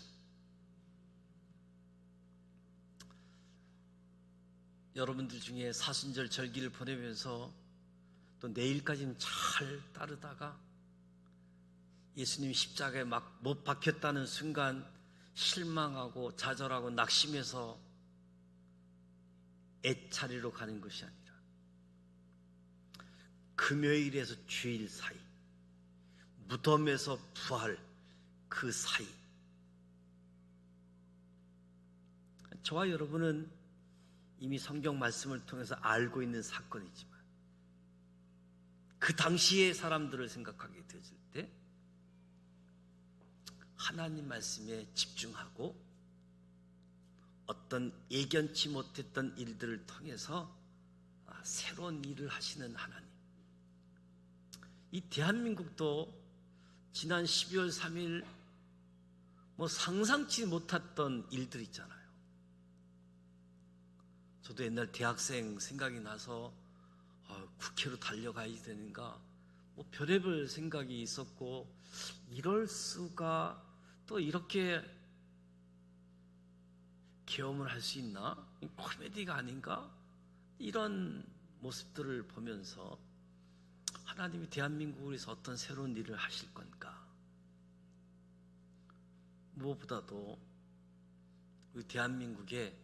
여러분들 중에 사순절 절기를 보내면서 또 내일까지는 잘 따르다가 예수님 십자가에 막 못 박혔다는 순간 실망하고 좌절하고 낙심해서 애차리로 가는 것이 아니라 금요일에서 주일 사이, 무덤에서 부활 그 사이, 저와 여러분은 이미 성경 말씀을 통해서 알고 있는 사건이지만 그 당시의 사람들을 생각하게 되어질 때 하나님 말씀에 집중하고 어떤 예견치 못했던 일들을 통해서 새로운 일을 하시는 하나님. 이 대한민국도 지난 12월 3일 상상치 못했던 일들 있잖아요. 저도 옛날 대학생 생각이 나서 국회로 달려가야 되는가 별의별 생각이 있었고, 이럴 수가, 또 이렇게 계엄을 할 수 있나? 코미디가 아닌가? 이런 모습들을 보면서 하나님이 대한민국을 위해서 어떤 새로운 일을 하실 건가? 무엇보다도 우리 대한민국에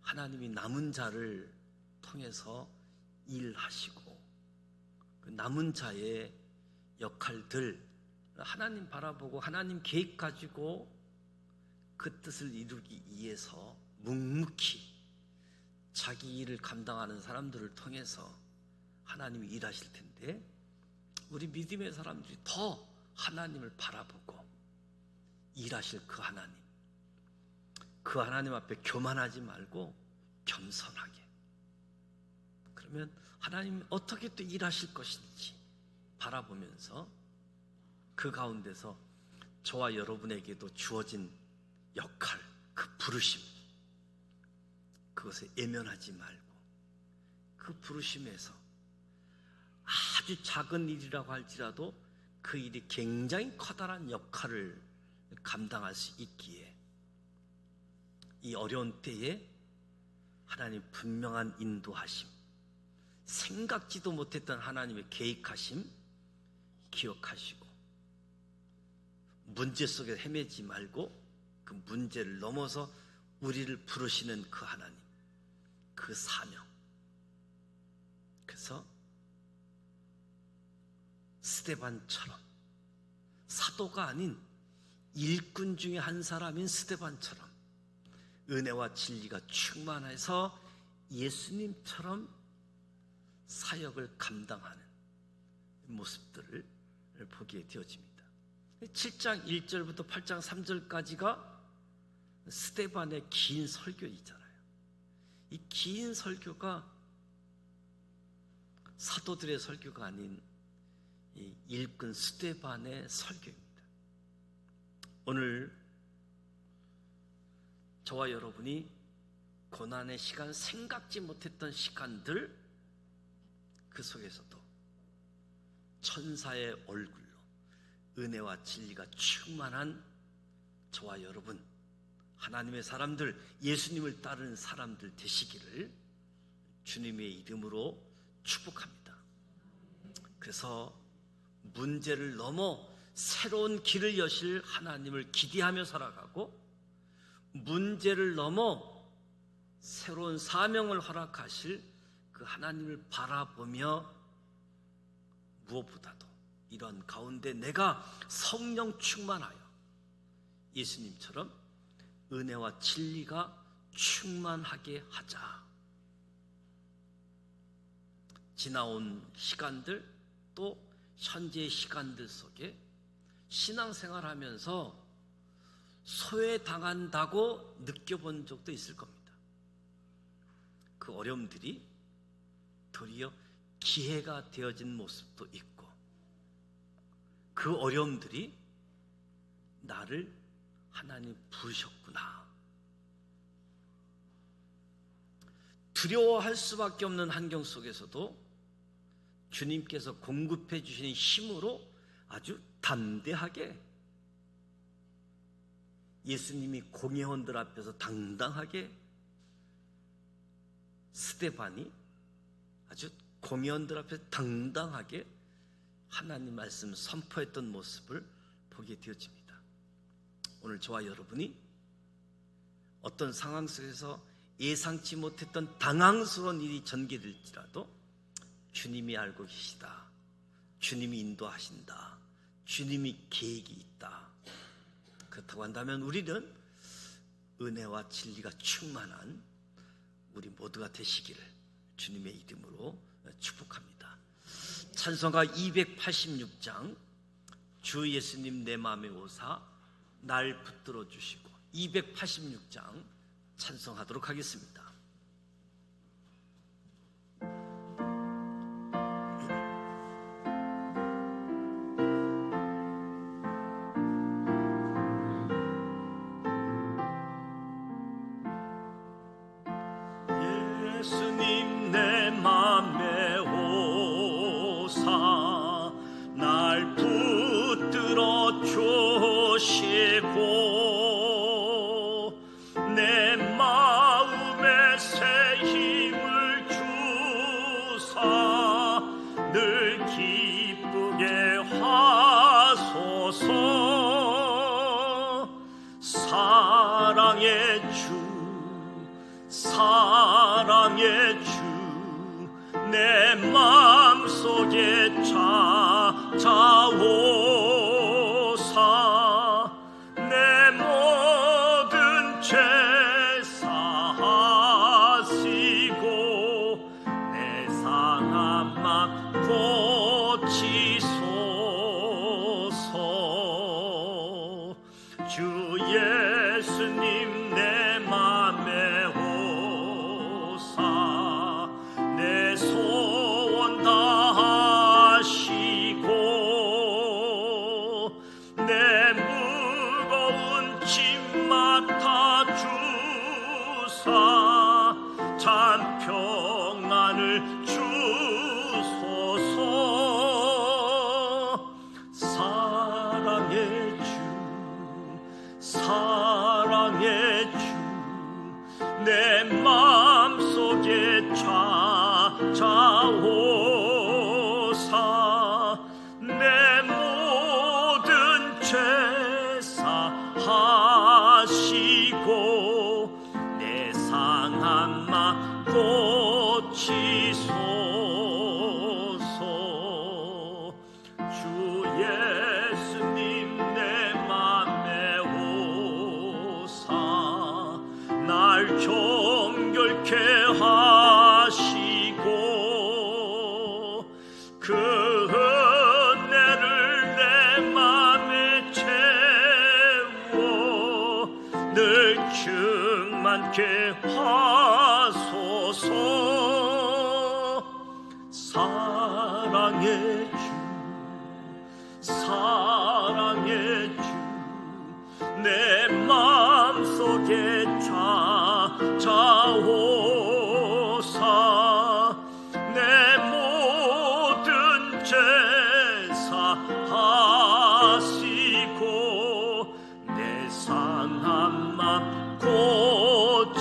하나님이 남은 자를 통해서 일하시고, 그 남은 자의 역할들 하나님 바라보고 하나님 계획 가지고 그 뜻을 이루기 위해서 묵묵히 자기 일을 감당하는 사람들을 통해서 하나님이 일하실 텐데 우리 믿음의 사람들이 더 하나님을 바라보고 일하실 그 하나님 앞에 교만하지 말고 겸손하게, 그러면 하나님이 어떻게 또 일하실 것인지 바라보면서 그 가운데서 저와 여러분에게도 주어진 역할, 그 부르심, 그것에 예면하지 말고 그 부르심에서 아주 작은 일이라고 할지라도 그 일이 굉장히 커다란 역할을 감당할 수 있기에 이 어려운 때에 하나님 분명한 인도하심, 생각지도 못했던 하나님의 계획하심 기억하시고 문제 속에 헤매지 말고 그 문제를 넘어서 우리를 부르시는 그 하나님, 그 사명. 그래서 스데반처럼, 사도가 아닌 일꾼 중에 한 사람인 스데반처럼 은혜와 진리가 충만해서 예수님처럼 사역을 감당하는 모습들을 보게 되어집니다. 7장 1절부터 8장 3절까지가 스데반의 긴 설교이잖아요. 이 긴 설교가 사도들의 설교가 아닌 이 일꾼 스데반의 설교입니다. 오늘 저와 여러분이 고난의 시간, 생각지 못했던 시간들, 그 속에서도 천사의 얼굴로 은혜와 진리가 충만한 저와 여러분, 하나님의 사람들, 예수님을 따르는 사람들 되시기를 주님의 이름으로 축복합니다. 그래서 문제를 넘어 새로운 길을 여실 하나님을 기대하며 살아가고, 문제를 넘어 새로운 사명을 허락하실 그 하나님을 바라보며, 무엇보다도 이런 가운데 내가 성령 충만하여 예수님처럼 은혜와 진리가 충만하게 하자. 지나온 시간들, 또 현재의 시간들 속에 신앙생활하면서 소외당한다고 느껴본 적도 있을 겁니다. 그 어려움들이 도리어 기회가 되어진 모습도 있고, 그 어려움들이 나를 하나님 부르셨구나, 두려워할 수밖에 없는 환경 속에서도 주님께서 공급해 주시는 힘으로 아주 담대하게, 예수님이 공회원들 앞에서 당당하게, 스데반이 아주 공회원들 앞에서 당당하게 하나님 말씀 선포했던 모습을 보게 되어집니다. 오늘 저와 여러분이 어떤 상황 속에서 예상치 못했던 당황스러운 일이 전개될지라도 주님이 알고 계시다, 주님이 인도하신다, 주님이 계획이 있다, 그렇다고 한다면 우리는 은혜와 진리가 충만한 우리 모두가 되시기를 주님의 이름으로 축복합니다. 찬송가 286장, 주 예수님 내 마음에 오사 날 붙들어 주시고, 286장 찬송하도록 하겠습니다. 예수님 내 맘에 오사 날 붙들어 주시고, 내 마음에 새 힘을 주사 늘 기쁘게 하소서. 사랑의 주, 사랑의 주, 내 마음속에 찾아오사 내 모든 죄 사하시고 내 상한 맘 그 은혜를 내 맘에 채워 늘 충만케 하소서. 사랑의 주, 사랑의 주, 내 마음속에 찾아오사 내 모든 제사 하시고 내 상한 맘 고치소서.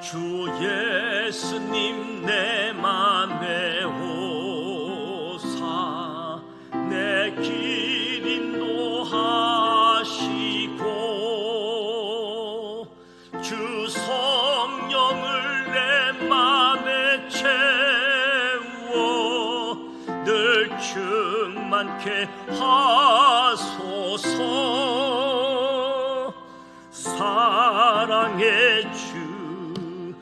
주 예수님 내 맘에 오사 내 길 인도하시고 주 성령을 내 맘에 채워 늘 충만케 하소서. 사랑의 주,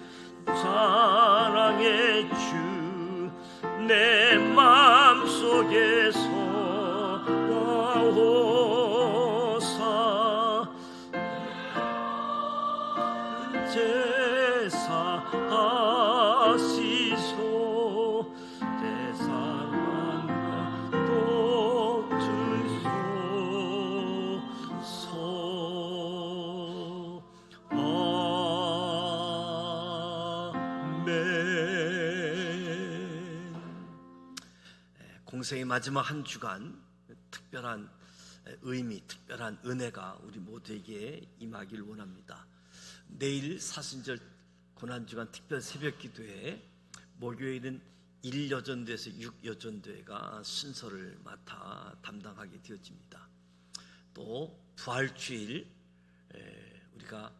사랑의 주, 내 마음속에서 와오사 제사 하시소 제사만 또 주소서. 공생의 마지막 한 주간 특별한 의미, 특별한 은혜가 우리 모두에게 임하길 원합니다. 내일 사순절 고난주간 특별 새벽기도회, 목요일은 1여전도에서 6여전도회가 순서를 맡아 담당하게 되어집니다. 또 부활주일 우리가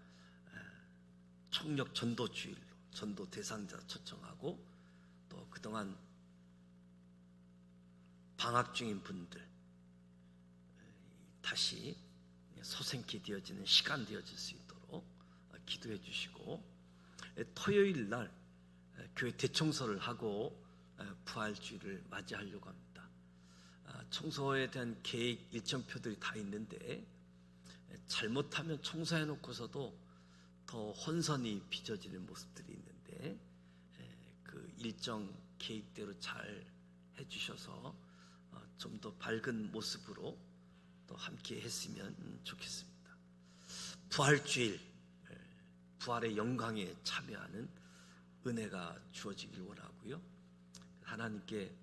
총력 전도주일로 전도 대상자 초청하고, 또 그동안 방학 중인 분들 다시 소생케 되어지는 시간 되어질 수 있도록 기도해 주시고, 토요일 날 교회 대청소를 하고 부활주일을 맞이하려고 합니다. 청소에 대한 계획 일정표들이 다 있는데, 잘못하면 청소해 놓고서도 더 혼선이 빚어지는 모습들이 있는데, 그 일정 계획대로 잘 해주셔서 좀 더 밝은 모습으로 또 함께 했으면 좋겠습니다. 부활주일, 부활의 영광에 참여하는 은혜가 주어지길 원하고요. 하나님께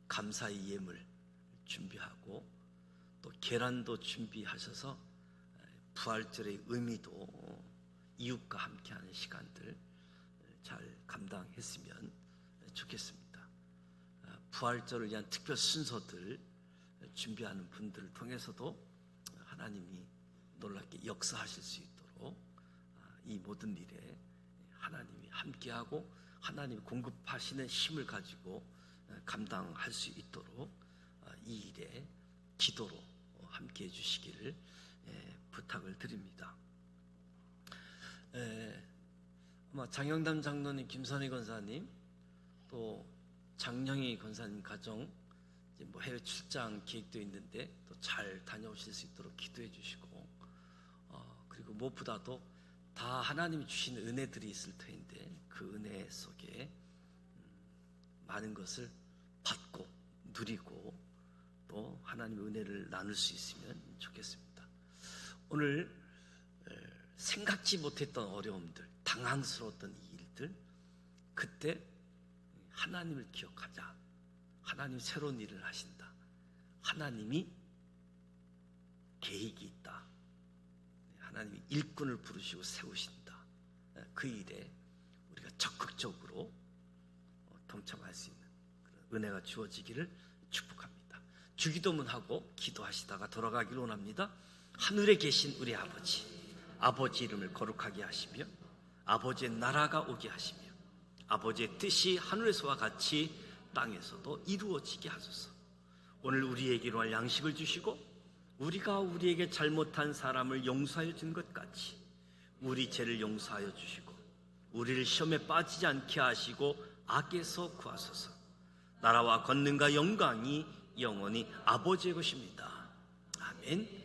감사의 예물 준비하고, 또 계란도 준비하셔서 부활절의 의미도 이웃과 함께하는 시간들 잘 감당했으면 좋겠습니다. 부활절을 위한 특별 순서들 준비하는 분들을 통해서도 하나님이 놀랍게 역사하실 수 있도록 이 모든 일에 하나님이 함께하고 하나님이 공급하시는 힘을 가지고 감당할 수 있도록 이 일에 기도로 함께해 주시기를 부탁을 드립니다. 아마 장영담 장로님, 김선희 권사님, 또 장영희 권사님 가정 이제 뭐 해외 출장 계획도 있는데 또 잘 다녀오실 수 있도록 기도해 주시고, 그리고 무엇보다도 다 하나님이 주신 은혜들이 있을 터인데 그 은혜 속에 많은 것을 받고 누리고 또 하나님의 은혜를 나눌 수 있으면 좋겠습니다. 오늘 생각지 못했던 어려움들, 당황스러웠던 이 일들, 그때 하나님을 기억하자. 하나님 새로운 일을 하신다. 하나님이 계획이 있다. 하나님이 일꾼을 부르시고 세우신다. 그 일에 우리가 적극적으로 동참할 수 있는 그런 은혜가 주어지기를 축복합니다. 주기도문하고 기도하시다가 돌아가기를 원합니다. 하늘에 계신 우리 아버지, 아버지 이름을 거룩하게 하시며 아버지의 나라가 오게 하시며 아버지의 뜻이 하늘에서와 같이 땅에서도 이루어지게 하소서. 오늘 우리에게 일용할 양식을 주시고 우리가 우리에게 잘못한 사람을 용서하여 준 것 같이 우리 죄를 용서하여 주시고 우리를 시험에 빠지지 않게 하시고 악에서 구하소서. 나라와 권능과 영광이 영원히 아버지의 것입니다. 아멘.